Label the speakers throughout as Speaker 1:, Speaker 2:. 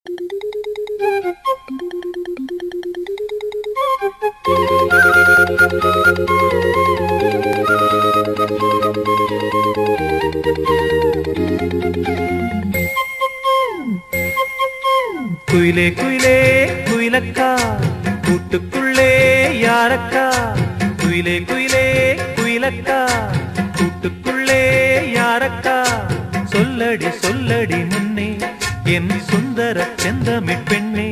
Speaker 1: குயிலே குயிலே குயிலக்கா கூட்டுக்குள்ளே யாரக்கா? குயிலே குயிலே குயிலக்கா கூட்டுக்குள்ளே யாரக்கா? சொல்லடி சொல்லடி முன்னே என் சுந்தர செந்தமிழ் பெண்ணே,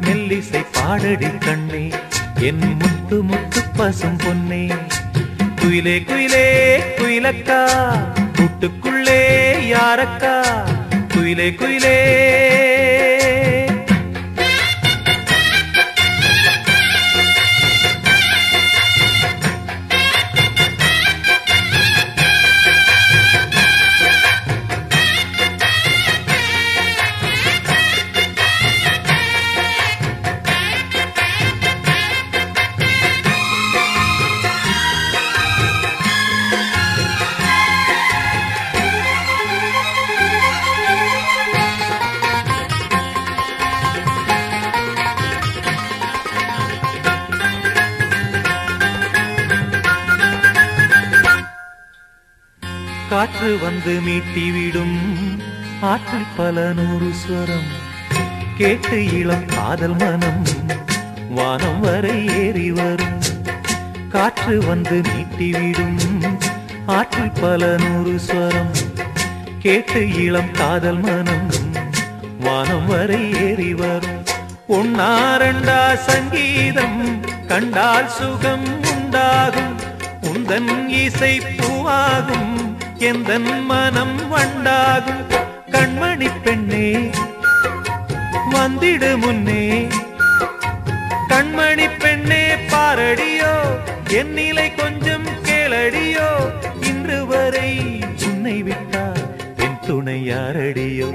Speaker 1: மெல்லிசை பாடடி கண்ணே என் முத்து முத்து பசும் பொன்னே. குயிலே குயிலே குயிலக்கா கூட்டுக்குள்ளே யாரக்கா? குயிலே குயிலே காற்று வந்து மீட்டிவிடும் ஆற்றில் பல நூறு ஸ்வரம் கேட்டு இளம் காதல் மனம் வானம் வரை ஏறி வரும். காற்று வந்து மீட்டிவிடும் ஆற்றில் பல நூறு ஸ்வரம் கேட்டு இளம் காதல் மனம் வானம் வரை ஏறி வரும். உன்னாரண்டா சங்கீதம் கண்டால் சுகம் உண்டாகும், உந்தன் இசை பூவாகும், எந்தன் மனம் வண்டாகும். கண்மணி பெண்ணே வந்திடு முன்னே, கண்மணி பெண்ணே பாரடியோ, என் நிலை கொஞ்சம் கேளடியோ. இன்று வரை உன்னை விட்டால் என் துணை யாரடியோ?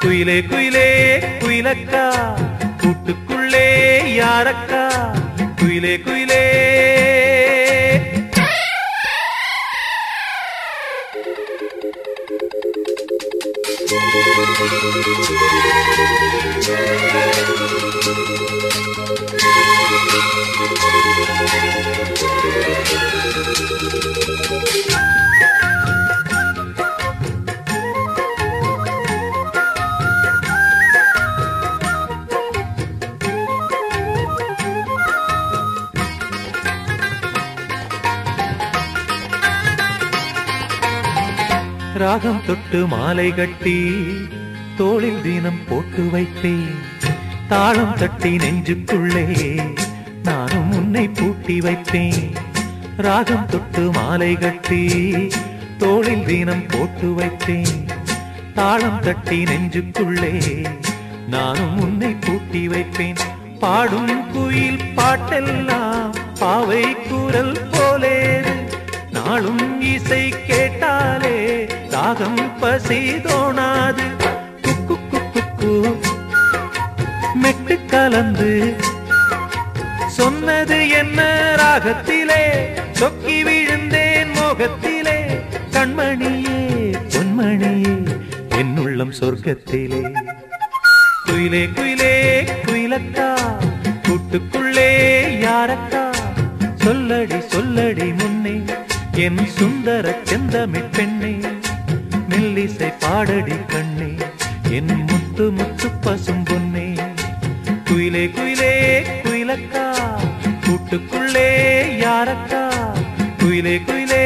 Speaker 1: குயிலே குயிலே குயிலக்கா கூட்டுக்குள்ளே யாரக்கா? குயிலே குயிலே ராகம் தொட்டு மாலை கட்டி தோளில் தினம் போட்டு வைத்தேன், தாளம் தட்டி நெஞ்சுக்குள்ளே நானும் உன்னை பூட்டி வைப்பேன். ராகம் தொட்டு மாலை கட்டி தோளில் தினம் போட்டு வைத்தேன், தாளம் தட்டி நெஞ்சுக்குள்ளே நானும் உன்னை பூட்டி வைப்பேன். பாடும் குயில் பாட்டெல்லாம் பாவை குரல் போலேது, நாளும் இசை கேட்டாலே ராகம் பசி தோணாது. குக்கு குக்கு மெட்டு கலந்து சொன்னது என்ன ராகத்திலே, சொக்கி விழுந்தேன் மோகத்திலே. கண்மணியே பொன்மணியே என் உள்ளம் சொர்க்கத்திலே. குயிலே குயிலே குயிலக்கா கூட்டுக்குள்ளே யாரக்கா? சொல்லடி சொல்லடி முன்னே என் சுந்தர செந்தமிழ் பெண்ணே, மெல்லிசை பாடடி கண்ணே என் முத்து முத்து பசும் பொன்னே. குயிலே குயிலே குயிலக்கா கூட்டுக்குள்ளே யாரக்கா? குயிலே குயிலே